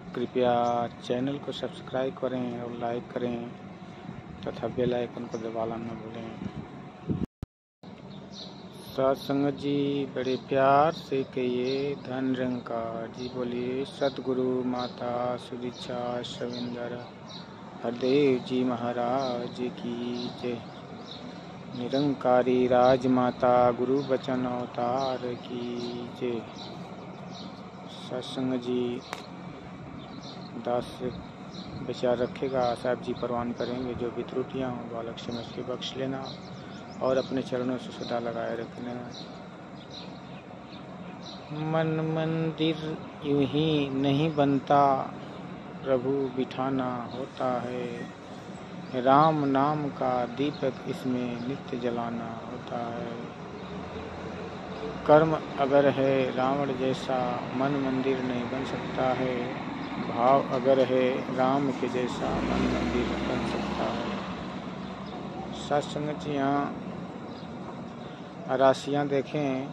कृपया चैनल को सब्सक्राइब करें और लाइक करें तथा बेल आइकन को दबाना न भूलें। सत्संग जी बड़े प्यार से कहिए धन निरंकार जी बोलिए सतगुरु माता सुदीक्षा शविंदर हरदेव जी महाराज की जय। निरंकारी राजमाता गुरु बचन अवतार की जय। सत्संग जी दास से विचार रखेगा, साहब जी परवान करेंगे। जो भी त्रुटियाँ हों बालक समझ के बख्श लेना और अपने चरणों से सदा लगाए रखना। मन मंदिर यूं ही नहीं बनता, प्रभु बिठाना होता है। राम नाम का दीपक इसमें नित्य जलाना होता है। कर्म अगर है रावण जैसा, मन मंदिर नहीं बन सकता है। भाव अगर है राम के जैसा, मन मंदिर बन सकता है। सत्संग जी यहाँ राशियाँ देखें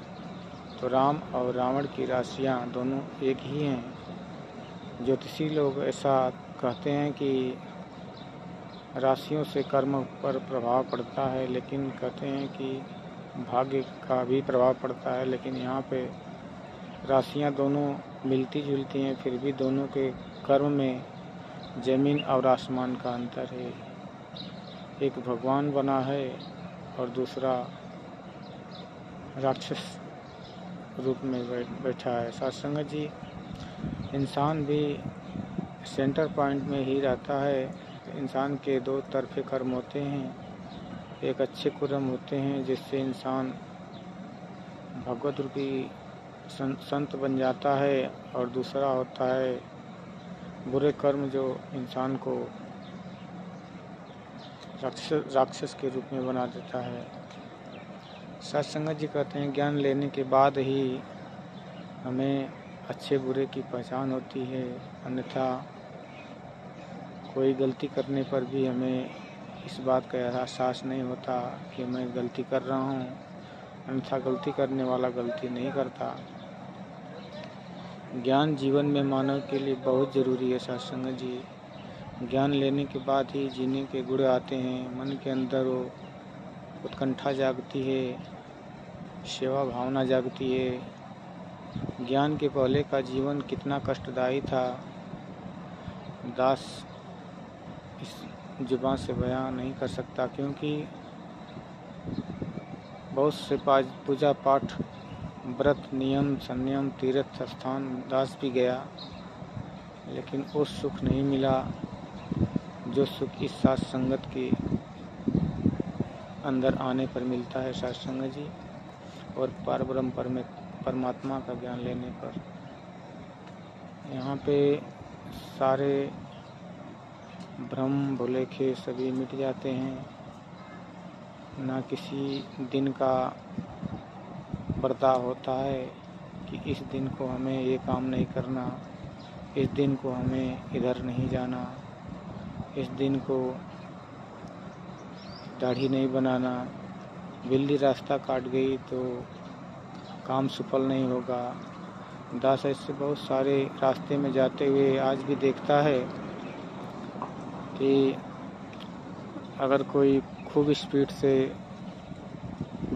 तो राम और रावण की राशियाँ दोनों एक ही हैं। ज्योतिषी लोग ऐसा कहते हैं कि राशियों से कर्म पर प्रभाव पड़ता है, लेकिन कहते हैं कि भाग्य का भी प्रभाव पड़ता है। लेकिन यहाँ पे राशियाँ दोनों मिलती जुलती हैं, फिर भी दोनों के कर्म में जमीन और आसमान का अंतर है। एक भगवान बना है और दूसरा राक्षस रूप में बैठा है। सत्संग जी इंसान भी सेंटर पॉइंट में ही रहता है। इंसान के दो तरफे कर्म होते हैं। एक अच्छे कर्म होते हैं जिससे इंसान भगवत रूपी संत बन जाता है, और दूसरा होता है बुरे कर्म जो इंसान को राक्षस के रूप में बना देता है। सत्संग जी कहते हैं ज्ञान लेने के बाद ही हमें अच्छे बुरे की पहचान होती है, अन्यथा कोई गलती करने पर भी हमें इस बात का एहसास नहीं होता कि मैं गलती कर रहा हूँ, अन्यथा गलती करने वाला गलती नहीं करता। ज्ञान जीवन में मानव के लिए बहुत ज़रूरी है। सत्संग जी ज्ञान लेने के बाद ही जीने के गुण आते हैं। मन के अंदर वो उत्कंठा जागती है, सेवा भावना जागती है। ज्ञान के पहले का जीवन कितना कष्टदायी था, दास इस जुबान से बयां नहीं कर सकता, क्योंकि बहुत से पूजा पाठ व्रत नियम संयम तीर्थ स्थान दास भी गया, लेकिन वो सुख नहीं मिला जो सुख इस साथ संगत के अंदर आने पर मिलता है। सत्संग जी और परब्रह्म परमात्मा का ज्ञान लेने पर यहाँ पे सारे भ्रम भुलेखे सभी मिट जाते हैं। ना किसी दिन का बर्ताव होता है कि इस दिन को हमें ये काम नहीं करना, इस दिन को हमें इधर नहीं जाना, इस दिन को दाढ़ी नहीं बनाना। बिल्ली रास्ता काट गई तो काम सफल नहीं होगा। दास ऐसे बहुत सारे रास्ते में जाते हुए आज भी देखता है कि अगर कोई खूब स्पीड से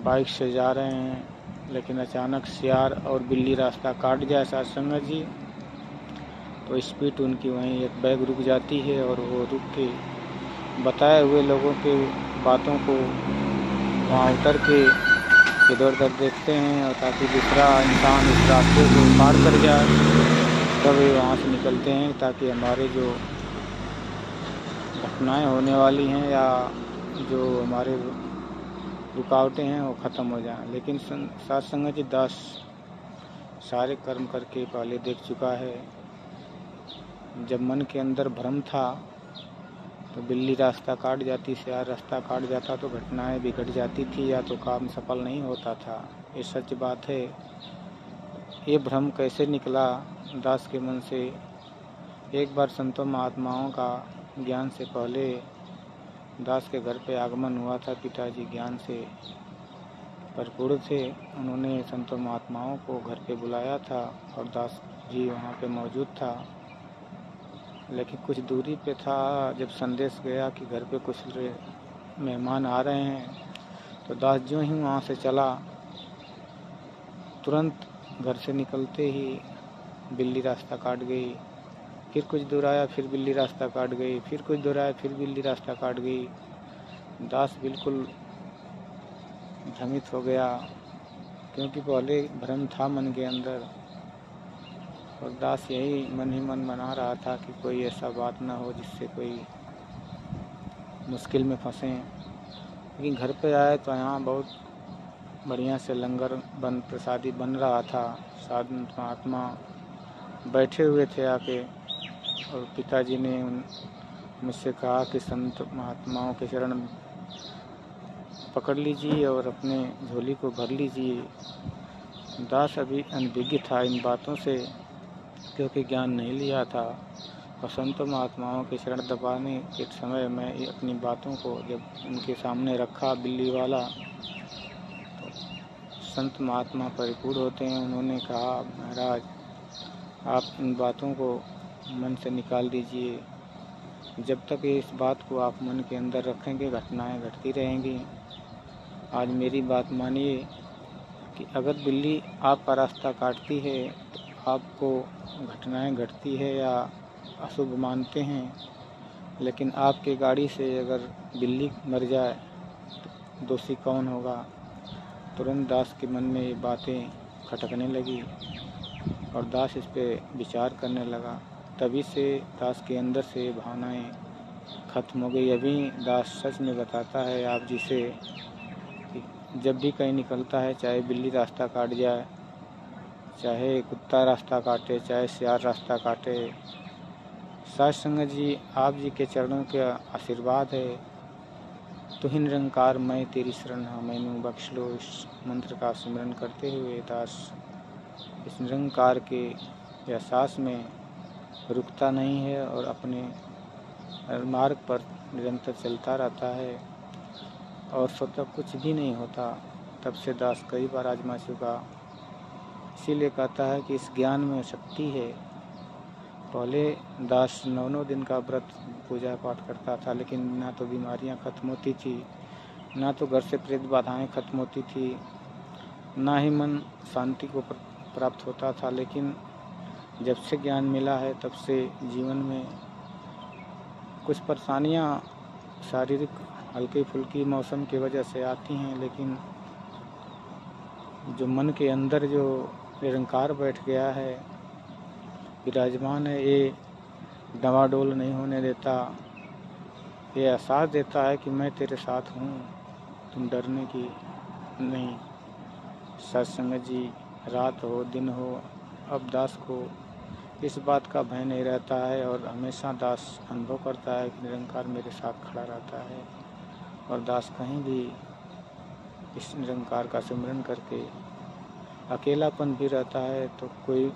बाइक से जा रहे हैं, लेकिन अचानक सियार और बिल्ली रास्ता काट जाए सत्संग जी, तो स्पीड उनकी वहीं एक बैग रुक जाती है और वो रुक के बताए हुए लोगों के बातों को वहाँ उतर के इधर उधर देखते हैं, और ताकि दूसरा इंसान इस रास्ते को पार कर जाए तब वे वहाँ से निकलते हैं, ताकि हमारे जो घटनाएं होने वाली हैं या जो हमारे रुकावटें हैं वो ख़त्म हो जाएं। लेकिन सत्संग जी दास सारे कर्म करके पहले देख चुका है। जब मन के अंदर भ्रम था तो बिल्ली रास्ता काट जाती, सियार रास्ता काट जाता तो घटनाएं बिगड़ जाती थी या तो काम सफल नहीं होता था। ये सच बात है। ये भ्रम कैसे निकला दास के मन से? एक बार संतों महात्माओं का ज्ञान से पहले दास के घर पे आगमन हुआ था। पिताजी ज्ञान से भरपूर थे। उन्होंने संतों महात्माओं को घर पे बुलाया था और दास जी वहाँ पे मौजूद था। लेकिन कुछ दूरी पे था। जब संदेश गया कि घर पे कुछ मेहमान आ रहे हैं, तो दास ज्यों ही वहाँ से चला, तुरंत घर से निकलते ही बिल्ली रास्ता काट गई। फिर कुछ दूर आया, फिर बिल्ली रास्ता काट गई। फिर कुछ दूर आया, फिर बिल्ली रास्ता काट गई। दास बिल्कुल भ्रमित हो गया, क्योंकि पहले भ्रम था मन के अंदर, और दास यही मन ही मन बना रहा था कि कोई ऐसा बात ना हो जिससे कोई मुश्किल में फंसे। लेकिन घर पे आए तो यहाँ बहुत बढ़िया से लंगर प्रसादी बन रहा था। साधु महात्मा बैठे हुए थे आके, और पिताजी ने मुझसे कहा कि संत महात्माओं के चरण पकड़ लीजिए और अपने झोली को भर लीजिए। दास अभी अनभिज्ञ था इन बातों से, क्योंकि ज्ञान नहीं लिया था। और संत महात्माओं के चरण दबाने के समय मैं अपनी बातों को जब उनके सामने रखा बिल्ली वाला, तो संत महात्मा परिपूर्ण होते हैं। उन्होंने कहा, महाराज आप इन बातों को मन से निकाल दीजिए। जब तक इस बात को आप मन के अंदर रखेंगे, घटनाएं घटती रहेंगी। आज मेरी बात मानिए कि अगर बिल्ली आपका रास्ता काटती है तो आपको घटनाएं घटती है या अशुभ मानते हैं, लेकिन आपके गाड़ी से अगर बिल्ली मर जाए तो दोषी कौन होगा। तुरंत दास के मन में ये बातें खटकने लगी और दास इस पे विचार करने लगा। तभी से दास के अंदर से भावनाएं खत्म हो गई। अभी दास सच में बताता है आप जी से कि जब भी कहीं निकलता है, चाहे बिल्ली रास्ता काट जाए, चाहे कुत्ता रास्ता काटे, चाहे सियार रास्ता काटे, साध संगत जी आप जी के चरणों के आशीर्वाद है। तू ही निरंकार मैं तेरी शरण हाँ, मैनू बख्श लो। इस मंत्र का स्मरण करते हुए दास इस निरंकार के एहसास में रुकता नहीं है और अपने मार्ग पर निरंतर चलता रहता है, और स्वतः कुछ भी नहीं होता। तब से दास कई बार आजमा चुका। इसीलिए कहता है कि इस ज्ञान में शक्ति है। पहले दास 9 दिन का व्रत पूजा पाठ करता था, लेकिन ना तो बीमारियां खत्म होती थी, ना तो घर से प्रेत बाधाएं खत्म होती थी, ना ही मन शांति को प्राप्त होता था। लेकिन जब से ज्ञान मिला है, तब से जीवन में कुछ परेशानियां शारीरिक हल्की फुल्की मौसम की वजह से आती हैं, लेकिन जो मन के अंदर जो निरंकार बैठ गया है, विराजमान है, ये डवाडोल नहीं होने देता। ये एहसास देता है कि मैं तेरे साथ हूँ, तुम डरने की नहीं। सत्संग जी रात हो दिन हो, अब दास को इस बात का भय नहीं रहता है, और हमेशा दास अनुभव करता है कि निरंकार मेरे साथ खड़ा रहता है। और दास कहीं भी इस निरंकार का सिमरन करके अकेलापन भी रहता है तो कोई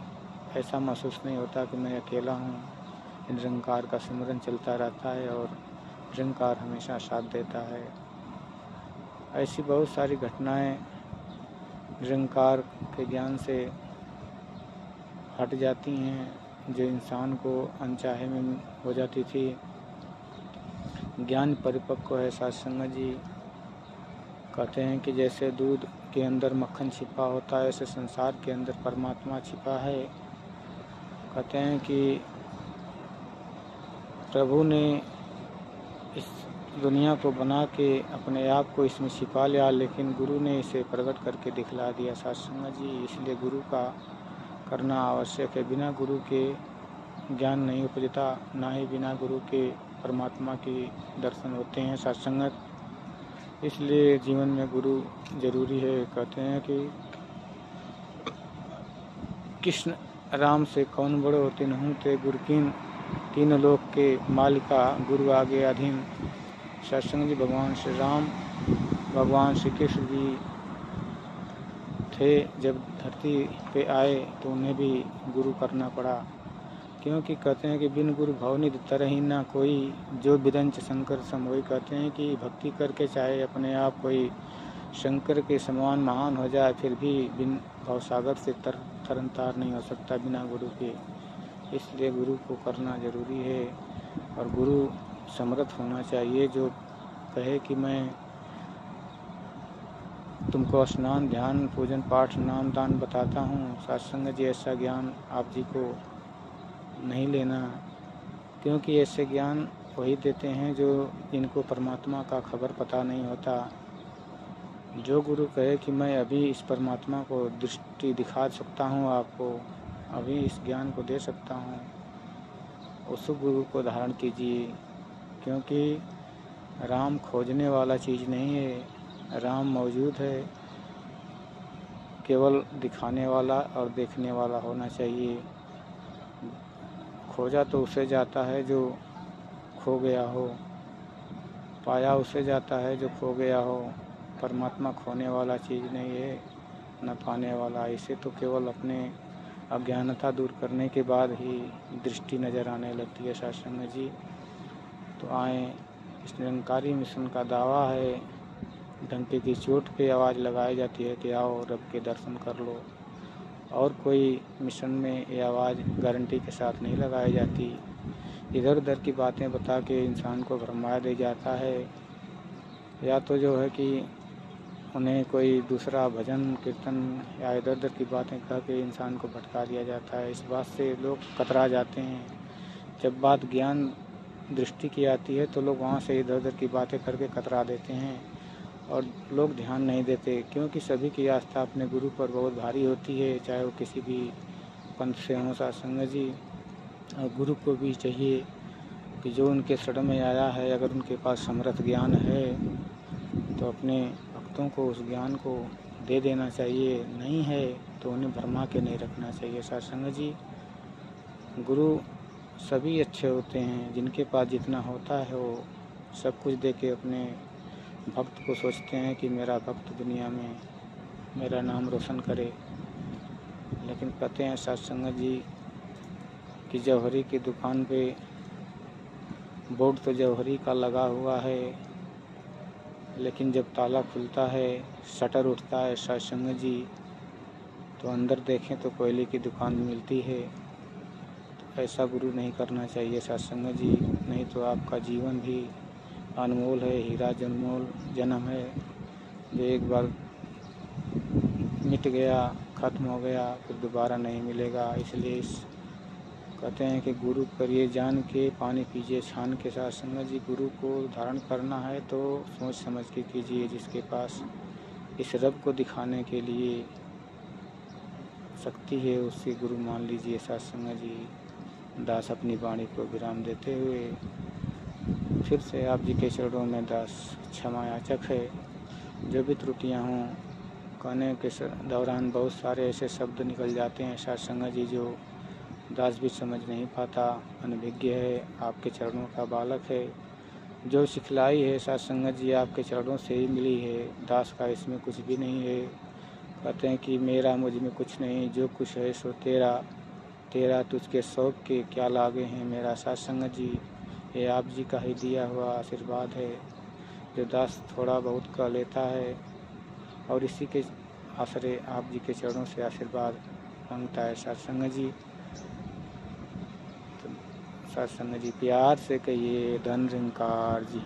ऐसा महसूस नहीं होता कि मैं अकेला हूँ। निरंकार का सिमरन चलता रहता है और निरंकार हमेशा साथ देता है। ऐसी बहुत सारी घटनाएं निरंकार के ज्ञान से हट जाती हैं, जो इंसान को अनचाहे में हो जाती थी। ज्ञान परिपक्व है। सत्संग जी कहते हैं कि जैसे दूध के अंदर मक्खन छिपा होता है, ऐसे संसार के अंदर परमात्मा छिपा है। कहते हैं कि प्रभु ने इस दुनिया को बना के अपने आप को इसमें छिपा लिया, लेकिन गुरु ने इसे प्रकट करके दिखला दिया। सत्संग जी इसलिए गुरु का करना आवश्यक है। बिना गुरु के ज्ञान नहीं उपजता, ना ही बिना गुरु के परमात्मा के दर्शन होते हैं। सत्संगत इसलिए जीवन में गुरु जरूरी है। कहते हैं कि कृष्ण राम से कौन बड़ो तिन्हु ते गुरकीन, तीनों लोक के मालिका गुरु आगे अधीन। सत्संग जी भगवान श्री राम, भगवान श्री कृष्ण जी थे, जब धरती पे आए तो उन्हें भी गुरु करना पड़ा, क्योंकि कहते हैं कि बिन गुरु भवनिधि तरही ना कोई, जो बिरंच शंकर समोई। कहते हैं कि भक्ति करके चाहे अपने आप कोई शंकर के समान महान हो जाए, फिर भी बिन भवसागर से तरन तार नहीं हो सकता बिना गुरु के। इसलिए गुरु को करना ज़रूरी है। और गुरु समर्थ होना चाहिए, जो कहे कि मैं तुमको स्नान, ध्यान, पूजन, पाठ, नाम, दान बताता हूँ, सत्संग जी ऐसा ज्ञान आप जी को नहीं लेना, क्योंकि ऐसे ज्ञान वही देते हैं जो इनको परमात्मा का खबर पता नहीं होता। जो गुरु कहे कि मैं अभी इस परमात्मा को दृष्टि दिखा सकता हूँ, आपको अभी इस ज्ञान को दे सकता हूँ, उस गुरु को धारण कीजिए, क्योंकि राम खोजने वाला चीज़ नहीं है, राम मौजूद है, केवल दिखाने वाला और देखने वाला होना चाहिए। खोजा तो उसे जाता है जो खो गया हो, पाया उसे जाता है जो खो गया हो। परमात्मा खोने वाला चीज़ नहीं है, न पाने वाला। इसे तो केवल अपने अज्ञानता दूर करने के बाद ही दृष्टि नज़र आने लगती है सत्संग जी। तो आए, इस निरंकारी मिशन का दावा है, डंके की चोट पे आवाज़ लगाई जाती है कि आओ रब के दर्शन कर लो। और कोई मिशन में ये आवाज़ गारंटी के साथ नहीं लगाई जाती। इधर उधर की बातें बता के इंसान को भरमा दे जाता है, या तो जो है कि उन्हें कोई दूसरा भजन कीर्तन या इधर उधर की बातें कह के इंसान को भटका दिया जाता है। इस बात से लोग कतरा जाते हैं। जब बात ज्ञान दृष्टि की आती है तो लोग वहाँ से इधर उधर की बातें करके कतरा देते हैं और लोग ध्यान नहीं देते, क्योंकि सभी की आस्था अपने गुरु पर बहुत भारी होती है, चाहे वो किसी भी पंथ से हों सत्संग जी। और गुरु को भी चाहिए कि जो उनके शरण में आया है, अगर उनके पास समर्थ ज्ञान है तो अपने भक्तों को उस ज्ञान को दे देना चाहिए, नहीं है तो उन्हें भरमा के नहीं रखना चाहिए सत्संग जी। गुरु सभी अच्छे होते हैं, जिनके पास जितना होता है वो सब कुछ दे के अपने भक्त को सोचते हैं कि मेरा भक्त दुनिया में मेरा नाम रोशन करे। लेकिन कहते हैं सत्संग जी कि जौहरी की दुकान पे बोर्ड तो जौहरी का लगा हुआ है, लेकिन जब ताला खुलता है, शटर उठता है सत्संग जी, तो अंदर देखें तो कोयले की दुकान मिलती है। तो ऐसा गुरु नहीं करना चाहिए सत्संग जी, नहीं तो आपका जीवन भी अनमोल है, हीरा जनमोल जन्म है, जो एक बार मिट गया, ख़त्म हो गया, फिर दोबारा नहीं मिलेगा। इसलिए कहते हैं कि गुरु करिए जान के, पानी पीजिए छान के। सत्संग जी, गुरु को धारण करना है तो सोच समझ के कीजिए। जिसके पास इस रब को दिखाने के लिए शक्ति है उससे गुरु मान लीजिए सत्संग जी। दास अपनी वाणी को विराम देते हुए फिर से आप जी के चरणों में दास क्षमा याचक है। जो भी त्रुटियां हों, कहने के दौरान बहुत सारे ऐसे शब्द निकल जाते हैं सत्संग जी जो दास भी समझ नहीं पाता, अनभिज्ञ है, आपके चरणों का बालक है। जो सिखलाई है सत्संग जी आपके चरणों से ही मिली है, दास का इसमें कुछ भी नहीं है। कहते हैं कि मेरा मुझ में कुछ नहीं, जो कुछ है सो तेरा, तेरा तुझके शौक के क्या लागे हैं मेरा। सत्संग जी, ये आप जी का ही दिया हुआ आशीर्वाद है, जो दास थोड़ा बहुत कह लेता है और इसी के आश्रय आप जी के चरणों से आशीर्वाद मांगता है सत्संग जी। तो सत्संग जी प्यार से कहिए धन निरंकार जी।